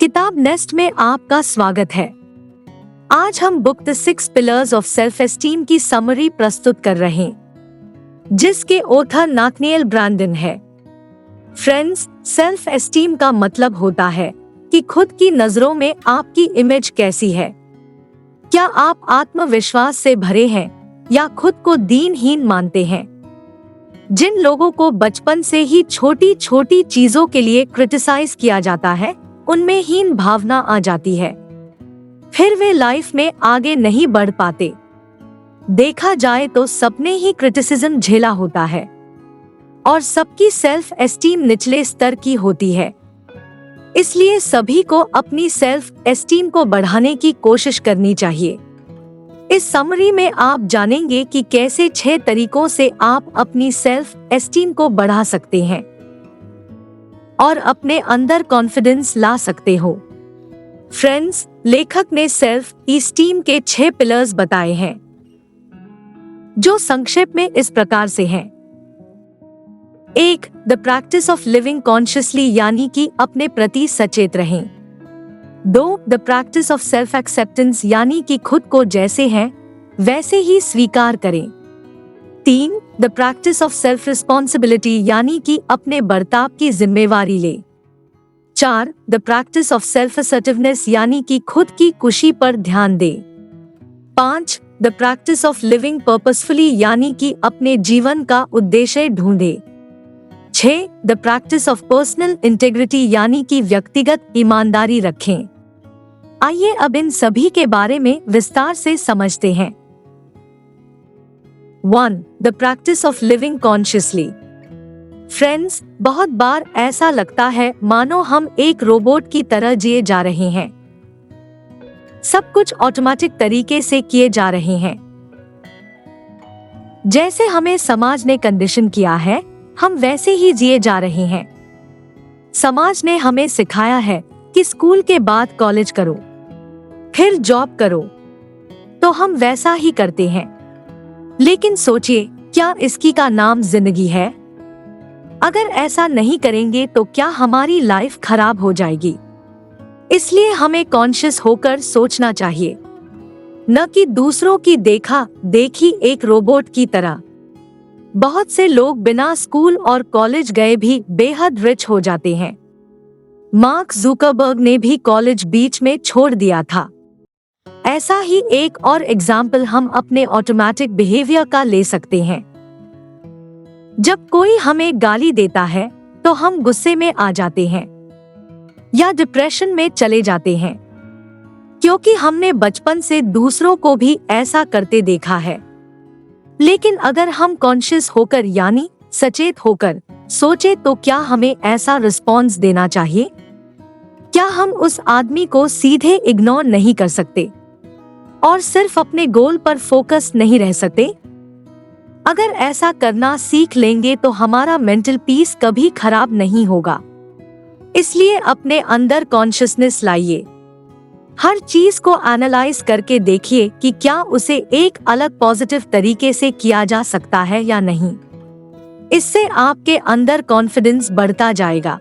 किताब नेस्ट में आपका स्वागत है। आज हम book the 6 pillars of self esteem की समरी प्रस्तुत कर रहे हैं, जिसके ऑथर नाथनिएल ब्रैंडन है। फ्रेंड्स, सेल्फ एस्टीम का मतलब होता है कि खुद की नजरों में आपकी इमेज कैसी है। क्या आप आत्मविश्वास से भरे हैं या खुद को दीनहीन मानते हैं? जिन लोगों को बचपन से ही छोटी छोटी चीजों के लिए क्रिटिसाइज किया जाता है, उनमें हीन भावना आ जाती है। फिर वे लाइफ में आगे नहीं बढ़ पाते। देखा जाए तो सबने ही क्रिटिसिज्म झेला होता है और सबकी सेल्फ एस्टीम निचले स्तर की होती है। इसलिए सभी को अपनी सेल्फ एस्टीम को बढ़ाने की कोशिश करनी चाहिए। इस समरी में आप जानेंगे कि कैसे 6 तरीकों से आप अपनी सेल्फ एस्टीम को बढ़ा सकते हैं और अपने अंदर कॉन्फिडेंस ला सकते हो। फ्रेंड्स, लेखक ने सेल्फ एस्टीम के 6 पिलर्स बताए हैं, जो संक्षेप में इस प्रकार से हैं। 1. The practice of living consciously, यानी कि अपने प्रति सचेत रहें। 2. The practice of self acceptance, यानी कि खुद को जैसे हैं वैसे ही स्वीकार करें। 3. The practice of self responsibility, यानी कि अपने बर्ताव की जिम्मेवारी ले। 4. The practice of self assertiveness, यानी कि खुद की खुशी पर ध्यान दे। 5. The practice of living purposefully, यानी कि अपने जीवन का उद्देश्य ढूंढे। 6. The practice of personal integrity, यानी कि व्यक्तिगत ईमानदारी रखें। आइए अब इन सभी के बारे में विस्तार से समझते हैं। 1. The practice of living consciously. Friends, बहुत बार ऐसा लगता है मानो हम एक रोबोट की तरह जिए जा रहे हैं। सब कुछ ऑटोमेटिक तरीके से किए जा रहे हैं। जैसे हमें समाज ने कंडीशन किया है, हम वैसे ही जिए जा रहे हैं। समाज ने हमें सिखाया है कि स्कूल के बाद कॉलेज करो, फिर जॉब करो, तो हम वैसा ही करते हैं। लेकिन सोचिए, क्या इसकी का नाम जिंदगी है? अगर ऐसा नहीं करेंगे तो क्या हमारी लाइफ खराब हो जाएगी? इसलिए हमें कॉन्शियस होकर सोचना चाहिए, न कि दूसरों की देखा देखी एक रोबोट की तरह। बहुत से लोग बिना स्कूल और कॉलेज गए भी बेहद रिच हो जाते हैं। मार्क जुकरबर्ग ने भी कॉलेज बीच में छोड़ दिया था। ऐसा ही एक और एग्जाम्पल हम अपने ऑटोमेटिक बिहेवियर का ले सकते हैं। जब कोई हमें गाली देता है तो हम गुस्से में आ जाते हैं या डिप्रेशन में चले जाते हैं, क्योंकि हमने बचपन से दूसरों को भी ऐसा करते देखा है। लेकिन अगर हम कॉन्शियस होकर यानी सचेत होकर सोचे तो क्या हमें ऐसा रिस्पॉन्स देना चाहिए? क्या हम उस आदमी को सीधे इग्नोर नहीं कर सकते और सिर्फ अपने गोल पर फोकस नहीं रह सकते? अगर ऐसा करना सीख लेंगे तो हमारा मेंटल पीस कभी खराब नहीं होगा। इसलिए अपने अंदर कॉन्शियसनेस लाइए। हर चीज को एनालाइज करके देखिए कि क्या उसे एक अलग पॉजिटिव तरीके से किया जा सकता है या नहीं। इससे आपके अंदर कॉन्फिडेंस बढ़ता जाएगा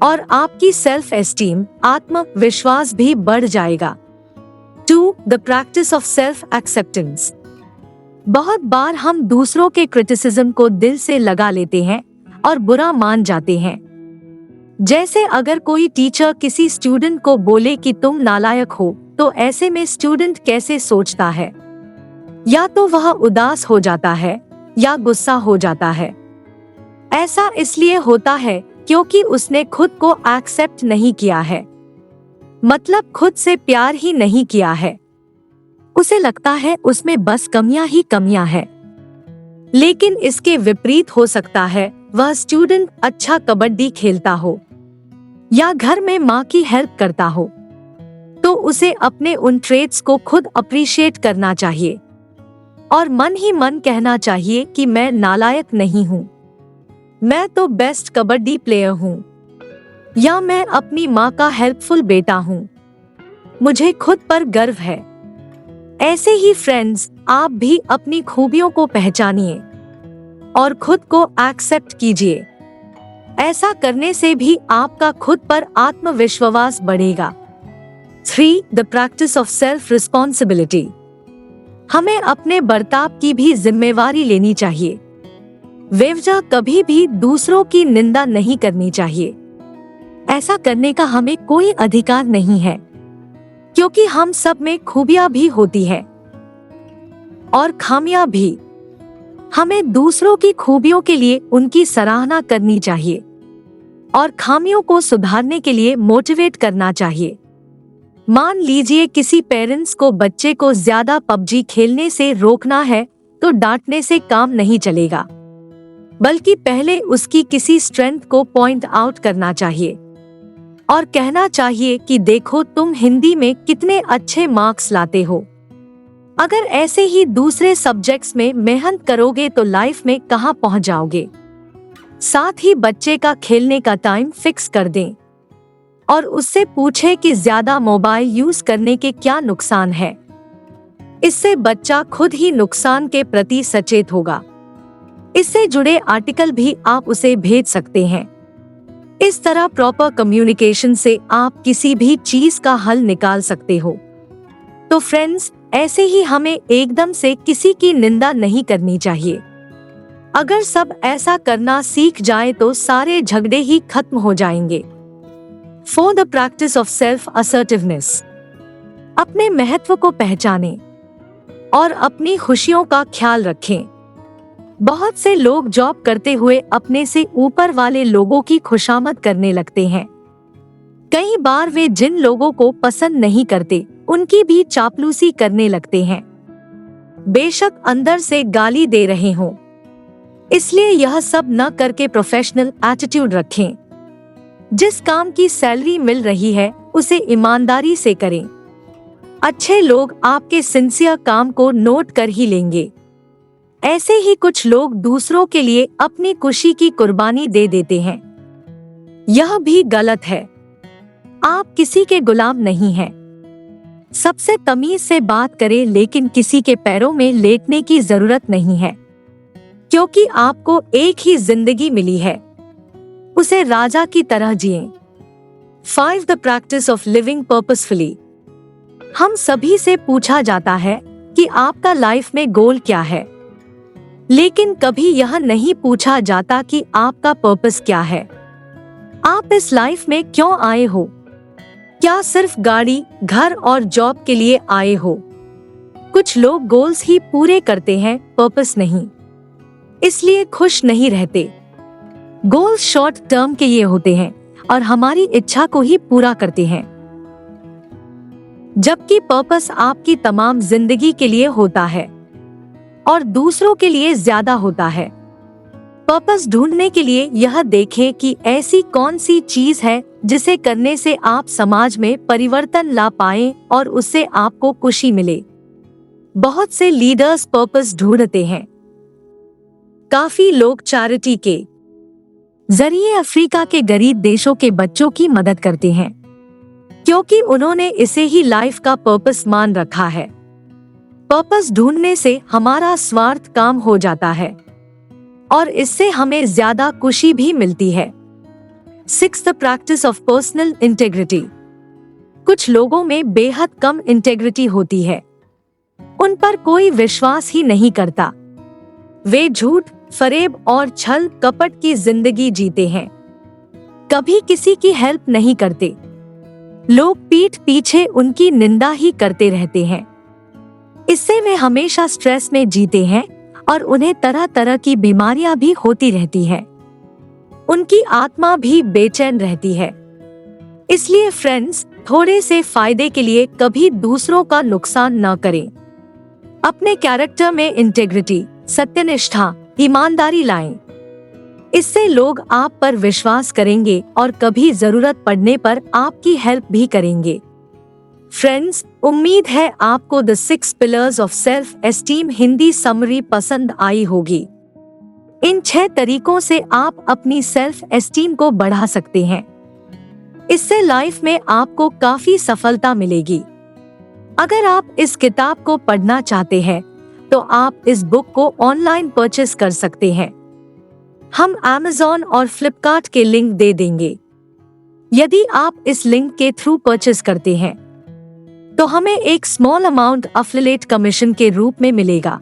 और आपकी सेल्फ एस्टीम, आत्मविश्वास भी बढ़ जाएगा। 2. The practice of self acceptance. बहुत बार हम दूसरों के क्रिटिसिज्म को दिल से लगा लेते हैं और बुरा मान जाते हैं। जैसे अगर कोई टीचर किसी स्टूडेंट को बोले कि तुम नालायक हो, तो ऐसे में स्टूडेंट कैसे सोचता है? या तो वह उदास हो जाता है या गुस्सा हो जाता है। ऐसा इसलिए होता है क्योंकि उसने खुद को एक्सेप्ट नहीं किया है, मतलब खुद से प्यार ही नहीं किया है। उसे लगता है उसमें बस कमियां ही कमियां है। लेकिन इसके विपरीत हो सकता है वह स्टूडेंट अच्छा कबड्डी खेलता हो या घर में माँ की हेल्प करता हो, तो उसे अपने उन ट्रेट्स को खुद अप्रिशिएट करना चाहिए और मन ही मन कहना चाहिए कि मैं नालायक नहीं हूँ, मैं तो बेस्ट कबड्डी प्लेयर हूँ, या मैं अपनी माँ का हेल्पफुल बेटा हूँ, मुझे खुद पर गर्व है। ऐसे ही फ्रेंड्स, आप भी अपनी खूबियों को पहचानिए और खुद को एक्सेप्ट कीजिए। ऐसा करने से भी आपका खुद पर आत्मविश्वास बढ़ेगा। 3. The practice of self responsibility. हमें अपने बर्ताव की भी जिम्मेवारी लेनी चाहिए। बेवजह कभी भी दूसरों की निंदा नहीं करनी चाहिए। ऐसा करने का हमें कोई अधिकार नहीं है, क्योंकि हम सब में खूबियां भी होती है और खामियां भी। हमें दूसरों की खूबियों के लिए उनकी सराहना करनी चाहिए और खामियों को सुधारने के लिए मोटिवेट करना चाहिए। मान लीजिए किसी पेरेंट्स को बच्चे को ज्यादा पबजी खेलने से रोकना है, तो डांटने से काम नहीं चलेगा, बल्कि पहले उसकी किसी स्ट्रेंथ को पॉइंट आउट करना चाहिए और कहना चाहिए कि देखो तुम हिंदी में कितने अच्छे मार्क्स लाते हो। अगर ऐसे ही दूसरे सब्जेक्ट्स में मेहनत करोगे तो लाइफ में कहां पहुंच जाओगे। साथ ही बच्चे का खेलने का टाइम फिक्स कर दें और उससे पूछे कि ज्यादा मोबाइल यूज करने के क्या नुकसान है। इससे बच्चा खुद ही नुकसान के प्रति सचेत होगा। इससे जुड़े आर्टिकल भी आप उसे भेज सकते हैं। इस तरह प्रॉपर कम्युनिकेशन से आप किसी भी चीज का हल निकाल सकते हो। तो फ्रेंड्स, ऐसे ही हमें एकदम से किसी की निंदा नहीं करनी चाहिए। अगर सब ऐसा करना सीख जाए तो सारे झगड़े ही खत्म हो जाएंगे। 4. The practice of self assertiveness. अपने महत्व को पहचानें और अपनी खुशियों का ख्याल रखें। बहुत से लोग जॉब करते हुए अपने से ऊपर वाले लोगों की खुशामद करने लगते हैं। कई बार वे जिन लोगों को पसंद नहीं करते उनकी भी चापलूसी करने लगते हैं, बेशक अंदर से गाली दे रहे हों। इसलिए यह सब न करके प्रोफेशनल एटीट्यूड रखें। जिस काम की सैलरी मिल रही है उसे ईमानदारी से करें। अच्छे लोग आपके सिंसियर काम को नोट कर ही लेंगे। ऐसे ही कुछ लोग दूसरों के लिए अपनी खुशी की कुर्बानी दे देते हैं। यह भी गलत है। आप किसी के गुलाम नहीं हैं। सबसे तमीज से बात करें, लेकिन किसी के पैरों में लेटने की जरूरत नहीं है, क्योंकि आपको एक ही जिंदगी मिली है, उसे राजा की तरह जिएं। 5. The practice of living purposefully. हम सभी से पूछा जाता है कि आपका लाइफ में गोल क्या है, लेकिन कभी यह नहीं पूछा जाता कि आपका पर्पस क्या है। आप इस लाइफ में क्यों आए हो? क्या सिर्फ गाड़ी, घर और जॉब के लिए आए हो? कुछ लोग गोल्स ही पूरे करते हैं, पर्पस नहीं, इसलिए खुश नहीं रहते। गोल्स शॉर्ट टर्म के ये होते हैं और हमारी इच्छा को ही पूरा करते हैं, जबकि पर्पस आपकी तमाम जिंदगी के लिए होता है और दूसरों के लिए ज्यादा होता है। पर्पस ढूंढने के लिए यह देखें कि ऐसी कौन सी चीज है जिसे करने से आप समाज में परिवर्तन ला पाएं और उससे आपको खुशी मिले। बहुत से लीडर्स पर्पस ढूंढते हैं। काफी लोग चैरिटी के जरिए अफ्रीका के गरीब देशों के बच्चों की मदद करते हैं, क्योंकि उन्होंने इसे ही लाइफ का पर्पस मान रखा है। पर्पस ढूंढने से हमारा स्वार्थ काम हो जाता है और इससे हमें ज्यादा खुशी भी मिलती है। 6. The practice of personal integrity. कुछ लोगों में बेहद कम इंटेग्रिटी होती है। उन पर कोई विश्वास ही नहीं करता। वे झूठ, फरेब और छल कपट की जिंदगी जीते हैं। कभी किसी की हेल्प नहीं करते। लोग पीठ पीछे उनकी निंदा ही करते रहते हैं। इससे वे हमेशा स्ट्रेस में जीते हैं और उन्हें तरह तरह की बीमारियां भी होती रहती हैं। उनकी आत्मा भी बेचैन रहती है। इसलिए फ्रेंड्स, थोड़े से फायदे के लिए कभी दूसरों का नुकसान न करें। अपने कैरेक्टर में इंटेग्रिटी, सत्यनिष्ठा, ईमानदारी लाएं। इससे लोग आप पर विश्वास करेंगे और कभी जरूरत पड़ने पर आपकी हेल्प भी करेंगे। फ्रेंड्स, उम्मीद है आपको the 6 pillars of self esteem Hindi summary पसंद आई होगी। इन 6 तरीकों से आप अपनी सेल्फ एस्टीम को बढ़ा सकते हैं। इससे लाइफ में आपको काफी सफलता मिलेगी। अगर आप इस किताब को पढ़ना चाहते हैं तो आप इस बुक को ऑनलाइन परचेस कर सकते हैं। हम Amazon और Flipkart के लिंक दे देंगे। यदि आप इस लिंक के थ्रू परचेज करते हैं तो हमें एक स्मॉल अमाउंट एफिलिएट कमीशन के रूप में मिलेगा।